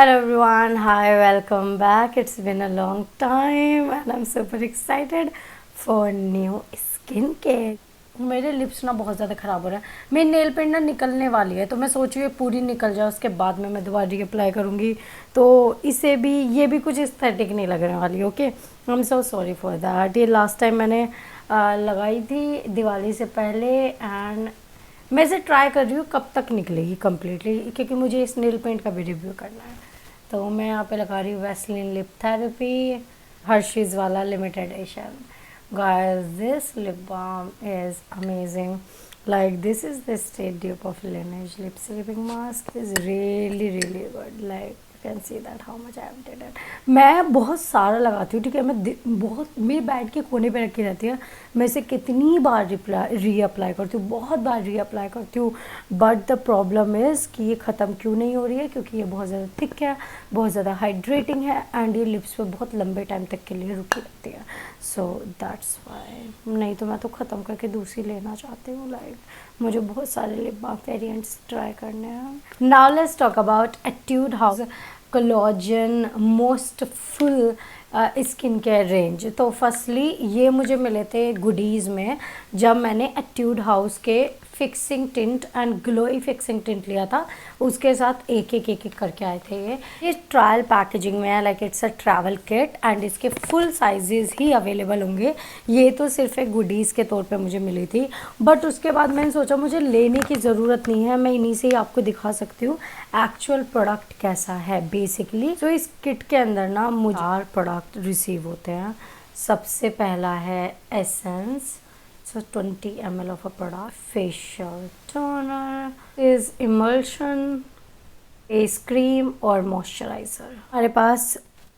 Hello everyone, hi, welcome back. It's been a long time and I'm super excited for new skincare. मेरे lips ना बहुत ज़्यादा ख़राब हो रहा है. मेरी नेल पेंट ना निकलने वाली है तो मैं सोच रही हूँ पूरी निकल जाए, उसके बाद में मैं दोबारा रीअप्लाई करूँगी. तो इसे भी ये भी कुछ एस्थेटिक नहीं लगने वाली. Okay, I am so sorry for that. ये लास्ट टाइम मैंने लगाई थी दिवाली से पहले एंड मैं इसे ट्राई कर रही हूँ कब तक निकलेगी कम्प्लीटली, क्योंकि मुझे इस नेल पेंट का भी रिव्यू करना है. तो मैं यहाँ पे लगा रही हूँ वैसलीन लिप थेरेपी हर्शीज़ वाला limited edition. Guys this lip balm is amazing. Like this is the state dupe of Laneige lip sleeping mask is really good. Like you can see that how much I have did it. मैं बहुत सारा लगाती हूँ, ठीक है. मैं बहुत मेरे बेड के कोने पे रखी रहती है. मैं इसे कितनी बार रीअप्लाई करती हूँ, बहुत बार रीअप्लाई करती हूँ. बट द प्रॉब्लम इज़ कि ये ख़त्म क्यों नहीं हो रही है, क्योंकि ये बहुत ज़्यादा थिक है, बहुत ज़्यादा हाइड्रेटिंग है एंड ये लिप्स पे बहुत लंबे टाइम तक के लिए रुकी रहती है. सो दैट्स वाई. नहीं तो मैं तो ख़त्म करके दूसरी लेना चाहती हूँ. लाइक मुझे बहुत सारे लिप बाम वेरिएंट्स ट्राई करने हैं. Now let's talk about attitude house collagen most full skin care range. तो फर्स्टली ये मुझे मिले थे गुडीज़ में जब मैंने एट्यूड हाउस के fixing tint and glowy fixing tint लिया था. उसके साथ एक करके आए थे. ये ट्रायल पैकेजिंग में है. Like it's a travel kit and इसके फुल साइजेस ही अवेलेबल होंगे. ये तो सिर्फ एक गुडीज़ के तौर पे मुझे मिली थी. बट उसके बाद मैंने सोचा मुझे लेने की ज़रूरत नहीं है, मैं इन्हीं से ही आपको दिखा सकती हूँ एक्चुअल प्रोडक्ट कैसा है बेसिकली. तो इस किट के अंदर ना मुझे 4 प्रोडक्ट रिसीव होते हैं. सबसे पहला है essence. So 20 ml of a product. Facial toner is emulsion, face cream और moisturizer. हमारे पास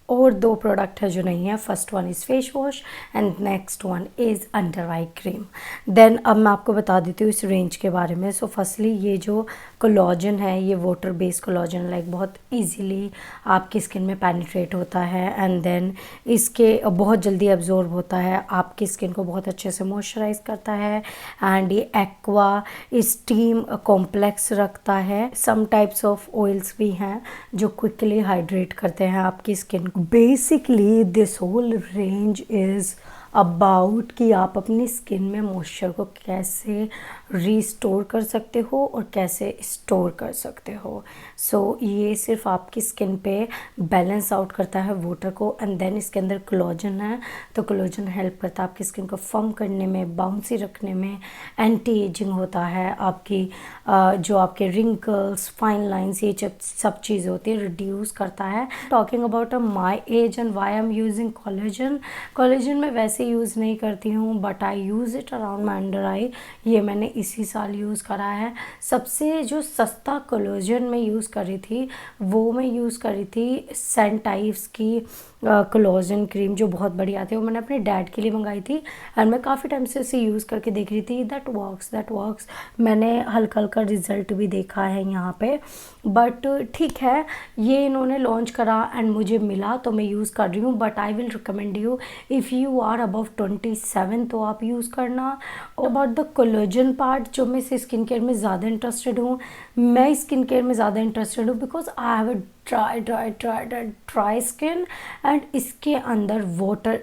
और 2 प्रोडक्ट है जो नहीं है. First one is face wash and next one is under eye cream. Then अब मैं आपको बता देती हूँ इस रेंज के बारे में. सो फर्स्टली ये जो कोलाजन है ये वाटर बेस्ड कोलाजन लाइक बहुत इजीली आपकी स्किन में पेनिट्रेट होता है एंड देन इसके बहुत जल्दी एब्जॉर्ब होता है, आपकी स्किन को बहुत अच्छे से मॉइस्चराइज करता है एंड ये एक्वा स्टीम कॉम्प्लेक्स रखता है. सम टाइप्स ऑफ ऑयल्स भी हैं जो क्विकली हाइड्रेट करते हैं आपकी स्किन को. Basically this whole range is about कि आप अपनी स्किन में मॉइस्चर को कैसे रीस्टोर कर सकते हो और कैसे स्टोर कर सकते हो. सो ये सिर्फ आपकी स्किन पे बैलेंस आउट करता है वाटर को एंड देन इसके अंदर कोलाजन है. तो कोलाजन हेल्प करता है आपकी स्किन को फर्म करने में, बाउंसी रखने में, एंटी एजिंग होता है. आपकी जो आपके रिंकल्स, फाइन लाइंस, ये सब चीज़ें होती है रिड्यूस करता है. Talking about my age and why I am using collagen मैं वैसे यूज़ नहीं करती हूँ but I use it around my under eye. ये मैंने इसी साल यूज़ करा है. सबसे जो सस्ता कोलेजन मैं यूज़ कर रही थी वो मैं यूज़ कर रही थी सेंटाइव्स की कोलाजन क्रीम जो बहुत बढ़िया थी. वो मैंने अपने डैड के लिए मंगाई थी एंड मैं काफ़ी टाइम से इसे यूज़ करके देख रही थी. That works. मैंने हल्का हल्का रिज़ल्ट भी देखा है यहाँ पे. बट ठीक है, ये इन्होंने लॉन्च करा एंड मुझे मिला तो मैं यूज़ कर रही हूँ. But I will recommend you if you are above 27 तो आप यूज़ करना. अबाउट द कोलेजन पार्ट जो मैं स्किन केयर में ज़्यादा इंटरेस्टेड हूँ, मैं स्किन केयर में ज़्यादा इंटरेस्टेड हूँ because I have a dry skin and इसके अंदर वाटर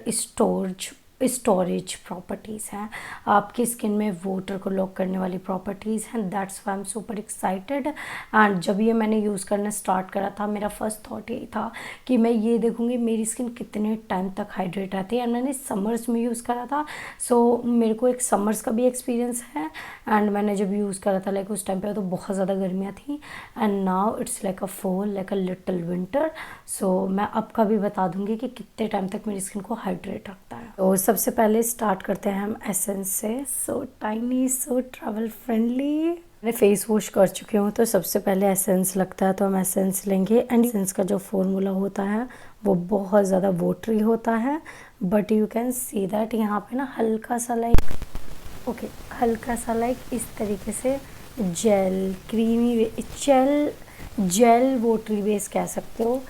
स्टोरेज प्रॉपर्टीज़ हैं. आपकी स्किन में वाटर को लॉक करने वाली प्रॉपर्टीज़ हैं. That's why I am super excited. And जब ये मैंने यूज़ करना स्टार्ट करा था मेरा फर्स्ट थॉट यही था कि मैं ये देखूँगी मेरी स्किन कितने टाइम तक हाइड्रेट रहती है. एंड मैंने समर्स में यूज़ करा था. सो मेरे को एक समर्स का भी एक्सपीरियंस है एंड मैंने जब यूज़ करा था लाइक उस टाइम पे तो बहुत ज़्यादा गर्मियाँ थी and now it's like a fall, like a little winter. So मैं अब का भी बता दूँगी कि कितने टाइम तक मेरी स्किन को हाइड्रेट रखता है. तो सबसे पहले स्टार्ट करते हैं हम एसेंस से. सो टाइनी, सो ट्रैवल फ्रेंडली. मैं फेस वॉश कर चुकी हूँ तो सबसे पहले एसेंस लगता है तो हम एसेंस लेंगे. एंड एसेंस का जो फॉर्मूला होता है वो बहुत ज़्यादा वाटरी होता है but you can see that यहाँ पे ना हल्का सा लाइक इस तरीके से gel creamy gel watery base कह सकते हो.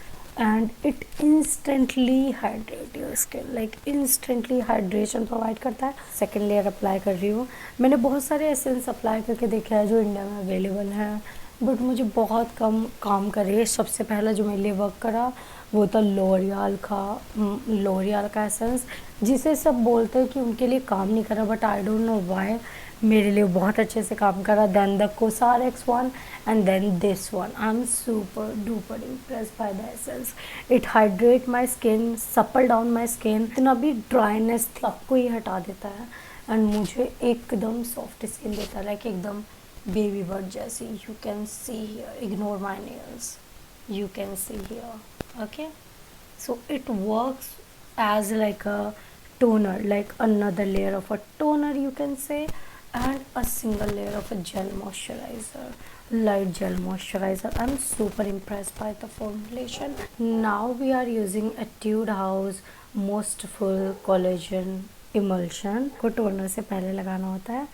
And it instantly hydrate your skin, like instantly hydration provide करता है. सेकेंड लेयर अप्लाई कर रही हूँ. मैंने बहुत सारे एसेंस अप्लाई करके देखे हैं जो इंडिया में अवेलेबल हैं बट मुझे बहुत कम काम करे। सबसे पहला जो मेरे लिए वर्क करा वो था लोरियल का एसेंस, जिसे सब बोलते हैं कि उनके लिए काम नहीं करा, but I don't know why मेरे लिए बहुत अच्छे से काम करा। Then the COSRX1 and then this one. I am super duper impressed by the essence. It hydrate my skin, supple down my skin, इतना भी ड्राइनेस थी सबको ये हटा देता है एंड मुझे एकदम सॉफ्ट स्किन देता है, लाइक एकदम बेबी बर्ड जैसी। You can see here, ignore my nails, you can see here. Okay, so it works as like a toner, like another layer of a toner you can say, and a single layer of a gel moisturizer, light gel moisturizer. I'm super impressed by the formulation. Now we are using Etude House Mostful Collagen Emulsion को toner से पहले लगाना होता है,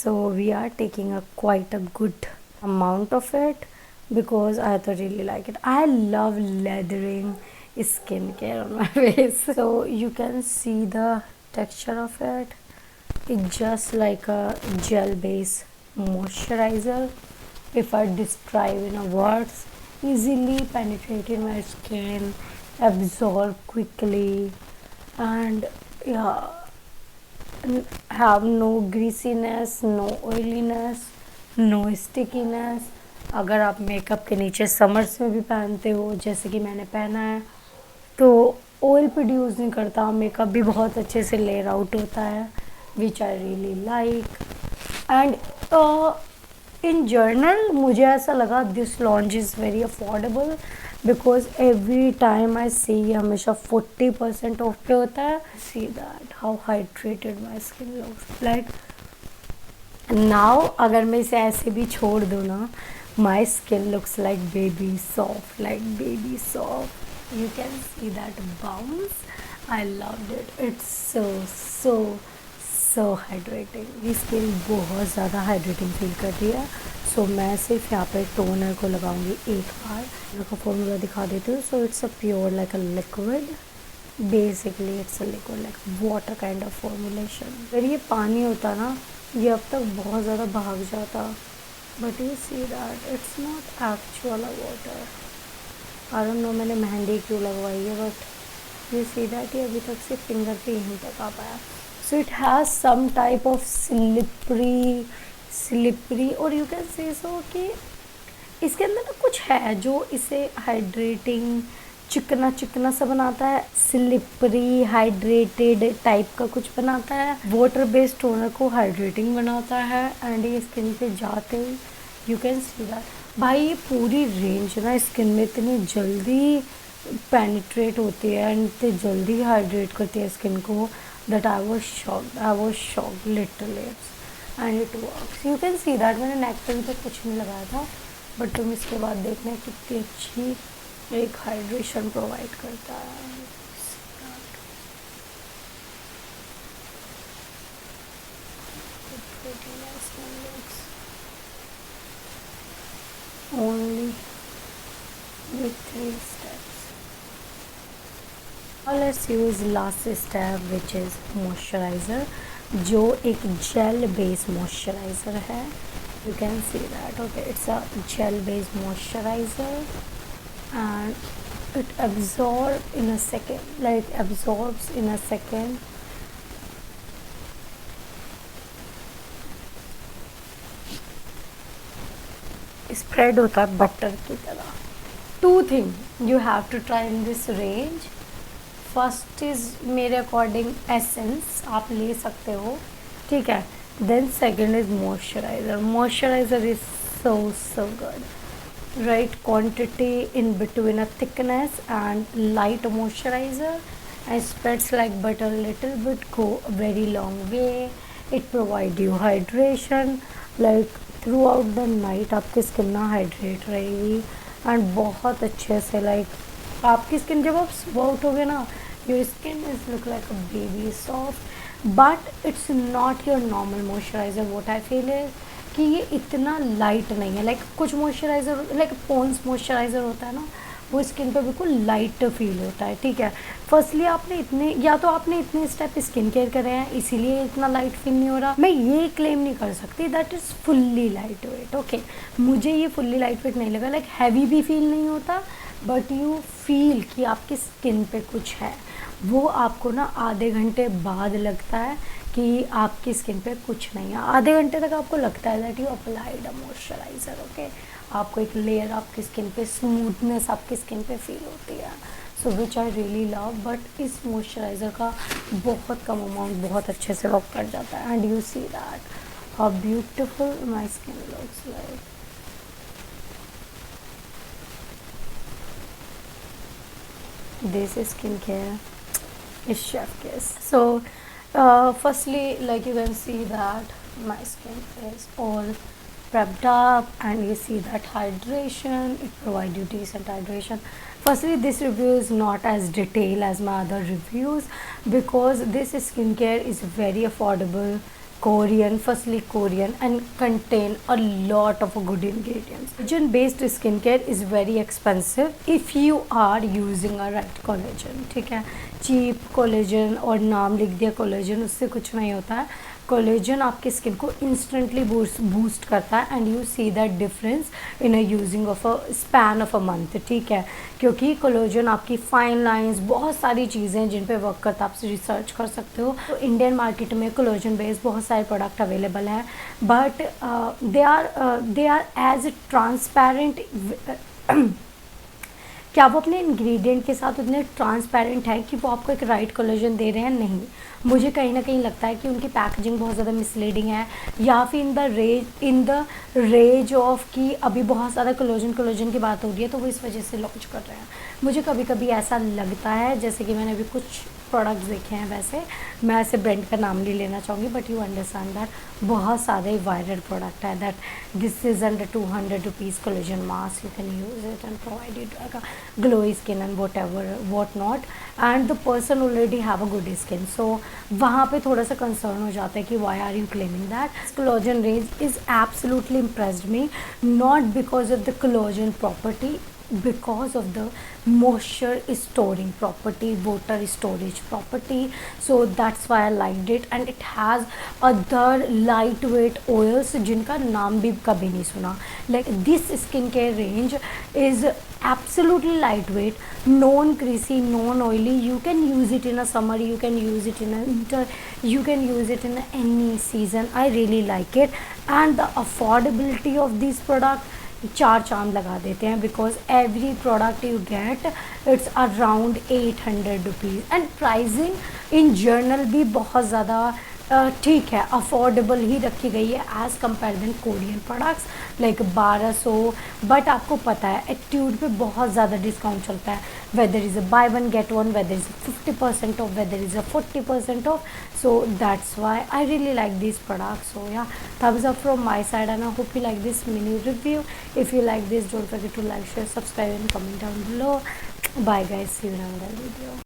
so we are taking a quite a good amount of it because I really like it. I love lathering skincare on my face. So you can see the texture of it. It's just like a gel based moisturizer. If I describe in a words, easily penetrate in my skin, absorb quickly, and yeah, have no greasiness, no oiliness, no stickiness. अगर आप makeup के नीचे summers में भी पहनते हो जैसे कि मैंने पहना है तो ऑयल प्रोड्यूस नहीं करता, मेकअप भी बहुत अच्छे से लेयर आउट होता है, which I really like. And in general मुझे ऐसा लगा this launch is very affordable because every time I see हमेशा 40% ऑफ पे होता है। See that how hydrated my skin looks like now. अगर मैं इसे ऐसे भी छोड़ दूँ ना, my skin looks like baby soft, like baby soft. You can see that bounce. I loved it. It's so hydrating. ये स्किन बहुत ज़्यादा हाइड्रेटिंग फील कर रही है। सो मैं सिर्फ यहाँ पे टोनर को लगाऊंगी एक बार। टोनर का फॉर्मूला दिखा देती हूँ। So it's a pure like a liquid, basically it's a liquid like water kind of formulation. अगर ये पानी होता ना, ये अब तक बहुत ज़्यादा भाग जाता, but you see that it's not actual water. I don't no मैंने मेहंदी क्यों लगवाई है, बट यू सी दैट ये अभी तक सिर्फ फिंगर पे यहीं तक आ पाया। So it has some type of slippery और यू कैन से सो कि इसके अंदर ना कुछ है जो इसे हाइड्रेटिंग चिकना चिकना सा बनाता है, स्लिपरी हाइड्रेटेड टाइप का कुछ बनाता है, वाटर बेस्ड टोनर को हाइड्रेटिंग बनाता है एंड ये स्किन पे जाते ही यू कैन सी दैट। भाई ये पूरी रेंज ना स्किन में इतनी जल्दी पेनिट्रेट होती है एंड इतनी जल्दी हाइड्रेट करती है स्किन को that I was shocked literally and it works. You can see that मैंने नेक पे भी तो कुछ नहीं लगाया था, बट तुम इसके बाद देखना कितनी अच्छी एक हाइड्रेशन प्रोवाइड करता है। Only with 3 steps. Now let's use last step which is moisturizer, जो एक gel based moisturizer है। You can see that. Okay, it's a gel based moisturizer and it absorbs in a second, like absorbs in a second. Spread होता है butter की तरह। 2 thing you have to try in this range. First is मेरे according essence आप ले सकते हो, ठीक है। Then second is moisturiser. Moisturiser is so good, right quantity in between a thickness and light moisturizer and spreads like butter, little bit go a very long way. It provide you hydration like through out the night आपकी skin ना hydrate रहेगी and बहुत अच्छे से like आपकी skin जब आप सुबह उठोगे ना your skin is look like a baby soft, but it's not your normal moisturiser. What I feel is कि ये इतना लाइट नहीं है। लाइक कुछ मॉइस्चराइज़र लाइक पॉन्ड्स मॉइस्चराइज़र होता है ना, वो स्किन पे बिल्कुल लाइट फील होता है, ठीक है। फर्स्टली आपने इतने, या तो आपने इतने स्टेप स्किन केयर करे हैं इसीलिए इतना लाइट फील नहीं हो रहा। मैं ये क्लेम नहीं कर सकती that is fully light weight, okay. मुझे ये फुल्ली लाइट वेट नहीं लगा, लाइक हैवी भी फील नहीं होता, बट यू फील कि आपकी स्किन पे कुछ है। वो आपको ना आधे घंटे बाद लगता है कि आपकी स्किन पे कुछ नहीं है। आधे घंटे तक आपको लगता है that you applied a moisturiser, okay. आपको एक लेयर आपकी स्किन पे, स्मूथनेस आपकी स्किन पे फील होती है, सो विच आई रियली लव। बट इस मॉइस्चराइज़र का बहुत कम अमाउंट बहुत अच्छे से वर्क कर जाता है, and you see that how beautiful my skin looks like. This skincare is chef kiss. So firstly, like you can see that my skin is all prepped up, and you see that hydration, it provides you decent hydration. Firstly, this review is not as detailed as my other reviews because this skincare is very affordable, Korean, firstly Korean, and contain a lot of good ingredients. Collagen based skincare is very expensive if you are using a right collagen, ठीक है। Cheap collagen और नाम लिख दिया collagen, उससे कुछ नहीं होता है। कोलेजन आपकी स्किन को इंस्टेंटली बूस्ट करता है, and you see that difference in a using of a span of a month, ठीक है। क्योंकि कोलेजन आपकी फाइन लाइंस, बहुत सारी चीज़ें हैं जिन पे वर्क करता है, आप रिसर्च कर सकते हो। तो इंडियन मार्केट में कोलेजन बेस्ड बहुत सारे प्रोडक्ट अवेलेबल हैं, but they are as transparent. क्या वो अपने इंग्रेडिएंट के साथ उतने ट्रांसपेरेंट है कि वो आपको एक राइट कोलेजन दे रहे हैं? नहीं। मुझे कहीं ना कहीं लगता है कि उनकी पैकेजिंग बहुत ज़्यादा मिसलीडिंग है, या फिर इन द रेज ऑफ कि अभी बहुत ज़्यादा कोलेजन की बात हो रही है तो वो इस वजह से लॉन्च कर रहे हैं। मुझे कभी कभी ऐसा लगता है, जैसे कि मैंने अभी कुछ प्रोडक्ट्स देखे हैं, वैसे मैं ऐसे ब्रांड का नाम नहीं लेना चाहूँगी, बट यू अंडरस्टैंड दैट बहुत सारे वायरल प्रोडक्ट है that this is under 200 rupees collagen mask, you can use it and provide it glowy skin and what not, and the person already have a good skin. So वहाँ पे थोड़ा सा concern हो जाता है कि why are you claiming that. Collagen range is absolutely impressed me, not because of the collagen property, because of the moisture storing property, water storage property, so that's why I liked it, and it has other lightweight oils जिनका नाम भी कभी नहीं सुना। like this skincare range is absolutely lightweight, non greasy, non oily. You can use it in a summer, you can use it in a winter, you can use it in any season. I really like it, and the affordability of this product चार चांद लगा देते हैं, because every product you get it's around 800 rupees, and pricing in general भी बहुत ज़्यादा ठीक है, अफोर्डेबल ही रखी गई है as compare then Korean products like 1200। बट आपको पता है एट्यूड पे बहुत ज़्यादा डिस्काउंट चलता है, whether is a buy one get one, whether is a 50% off, whether is a 40% off, so that's why I really like this product. So या thumbs up from my side, and I hope you like this mini review. If you like this, don't forget to like, share, subscribe and comment down below. Bye guys, see you in another video.